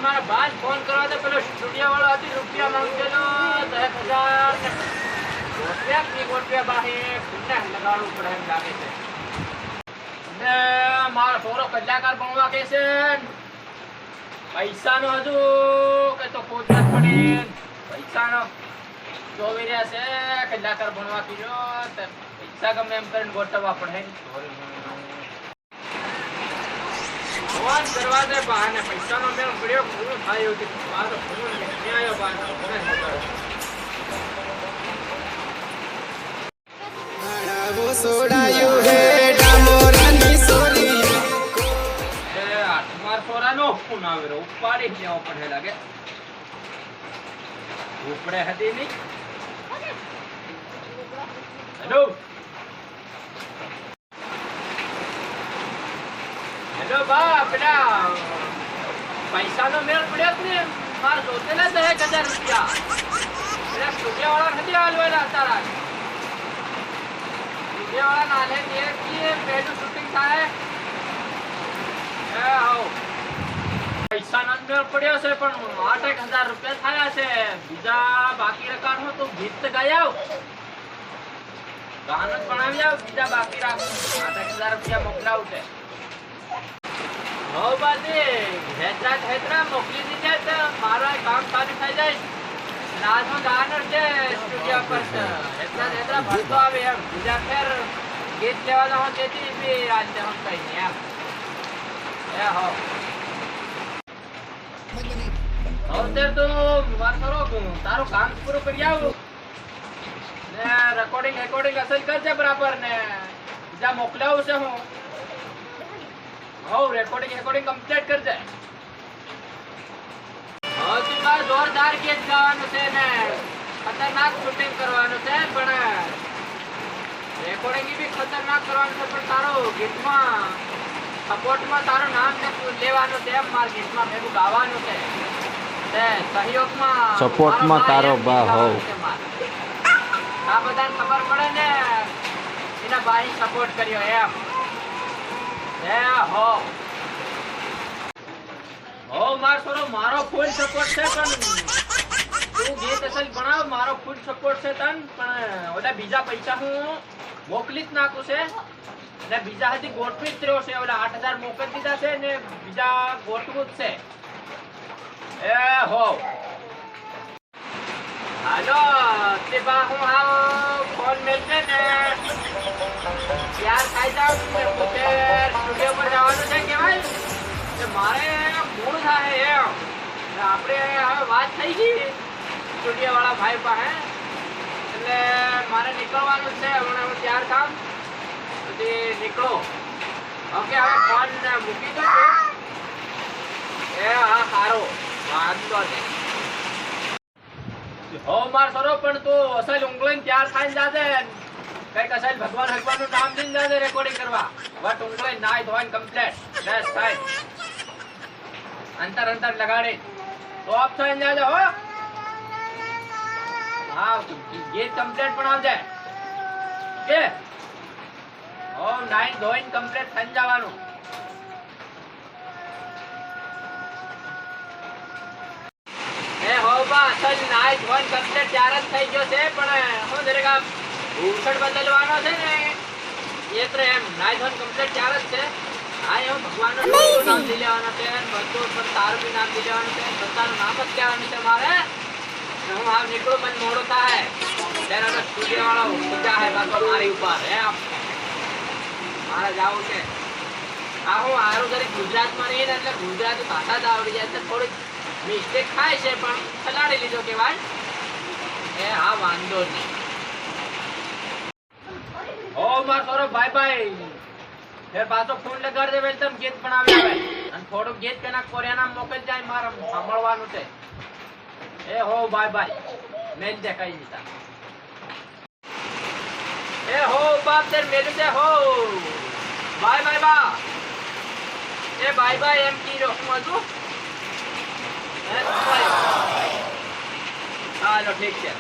મારા બાદ ફોન કરવા તો પેલો સ્ટુડિયો વાળો હતી રૂપિયા માંગેલો 10,000 રૂપિયા બાહે પુનઃ લગાડવું પડે એમ લાગે છે ને મારો થોડો કલાકાર બનવા કે છે પૈસાનો હજુ કે તો ખોટ જ પડે પૈસાનો જોવી રહ્યા છે કલાકાર બનવા કીધો પૈસા ગમે એમ કરીને ગોઠવવા પડે ફોન કરવા દે બહાને પૈસાનો મેળ પડ્યો પૂરું થાય એવું કે મારો ફોન ક્યાં આવ્યો બહાને કોને ખબર वो सोडायु है डामोरानी सोरी એ આઠમાર ફોરાનો ફોન આવેલો ઉપાડી લેવો પડે લાગે ઉપડે હતી નહીં હેલો હેલો બા પેલા પૈસાનો મેળ પડ્યો ને માર જોતેલા 10,000 રૂપિયા પેલા સ્ટુડિયો વાળા નથી હાલવાના તારા સ્ટુડિયો વાળા નાલે કે પહેલું શૂટિંગ થાય એ આવો પૈસાનો મેળ પડ્યો છે પણ 8,000 રૂપિયા થયા છે બીજા બાકી રકાનો તો ગીત ગાયા ગાનો જ બનાવી આવ બીજા બાકી રાખો 8,000 રૂપિયા મોકલાવું છે હો બાજી હેતરા મોકલી દીધે તો મારા કામ સારું થઈ જાય નાનો ગાનર છે સ્ટુડિયો પર હેતરા ભરતો આવે એમ બીજા ફેર ગીત લેવાના હોય તેથી બી આજે હમ કઈ નહીં એમ એ હો અત્યારે તો વાત કરો તારું કામ પૂરું કરી આવું ને રેકોર્ડિંગ અસલ કરજે બરાબર ને બીજા મોકલાવું છે હું રેકોર્ડિંગ કમ્પ્લીટ કરજે તું બાર જોરદાર ગીત ગાવાનું છે ને ખતરનાક શૂટિંગ કરવાનું છે પણ રેકોર્ડિંગ બી ખતરનાક કરવાનું છે પણ તારો ગીતમાં સપોર્ટમાં તારું નામ લેવાનું છે એમ મારા ગીતમાં ભેગું ગાવાનું છે સહયોગમાં સપોર્ટમાં તારો બા હોવ આ બધાને ખબર પડે ને એના બાઈ સપોર્ટ કર્યો એમ મારો ફૂલ સપોર્ટ છે પણ તું ગીત અસલ બનાવ મારો ફૂલ સપોર્ટ છે તન પણ ઓલા બીજા પૈસા હું મોકલી જ નાખું છે ને બીજા હજી ગોઠવી જ રહ્યો છે ઓલા 8,000 મોકલી દીધા છે ને બીજા ગોઠવું જ છે એ હો હાલો તે બા હું ફોન મેલશે ને યાર ખાઈ જાવ ને પોતે સ્ટુડિયો પર જવાનું છે કેવાય કે મારે મૂળ થાય એમ આપણે હવે વાત થઈ ગઈ સ્ટુડિયો વાળા ભાઈ પાસે એટલે મારે નીકળવાનું છે હમણાં હું તૈયાર થામ પછી નીકળો ઓકે હવે ફોન મૂકી દો એ હા સારો વાંધો નહીં હો માર સરો પણ તું અસલ ઉંગલીને તૈયાર થઈને જાજે કઈક અસલ ભગવાનનું નામ લઈને જાજે રેકોર્ડિંગ કરવા વટ ઉંગલી નાઈ ધોઈને કમ્પ્લીટ બસ થાય અંતર લગાડી ટોપ થઈને જાજે હો હા ગીત કમ્પ્લીટ પણ આવજે કે હો નાઈ ધોઈને કમ્પ્લીટ થઈને જવાનું એ હો બા અસલ નાઈ ધોઈને કમ્પ્લીટ તૈયાર જ થઈ ગયો છે પણ હું દરેક આ ભૂષણ બદલવાનો છે ને એટલે એમ નાઈ ધોઈને કમ્પ્લીટ તૈયાર જ છે હા એમ ભગવાનનું નામ લઈ લેવાનું છે બધું તારું બી નામ લઈ લેવાનું છે બધાનું નામ જ કહેવાનું છે મારે હું આવ નીકળું મને મોડું થાય ત્યારે સ્ટુડિયો વાળો પૂજા હે બાપા મારી ઉપર એમ મારે જવું છે આ હું હારું જરી ગુજરાતમાં રહીને એટલે ગુજરાતી ભાષા જ આવડી જાય એટલે થોડીક મિસ્ટેક થાય છે પણ ચલાડી લીધો કેવાય એ હા વાંધો નહીં ઓ માર સોરો ભાઈ ફેર પાછો ફોન લગાડ દે વેલ તમ ગીત બનાવી આવે અને થોડું ગીત કેના કોરિયાના મોકલ જાય મારે સાંભળવાનું છે એ હો બાય મેલ દે કઈ દીધા એ હો બાપ તેર મેલ દે હો બાય બા એ બાય એમ કી રો હું હજુ હાલો ઠીક છે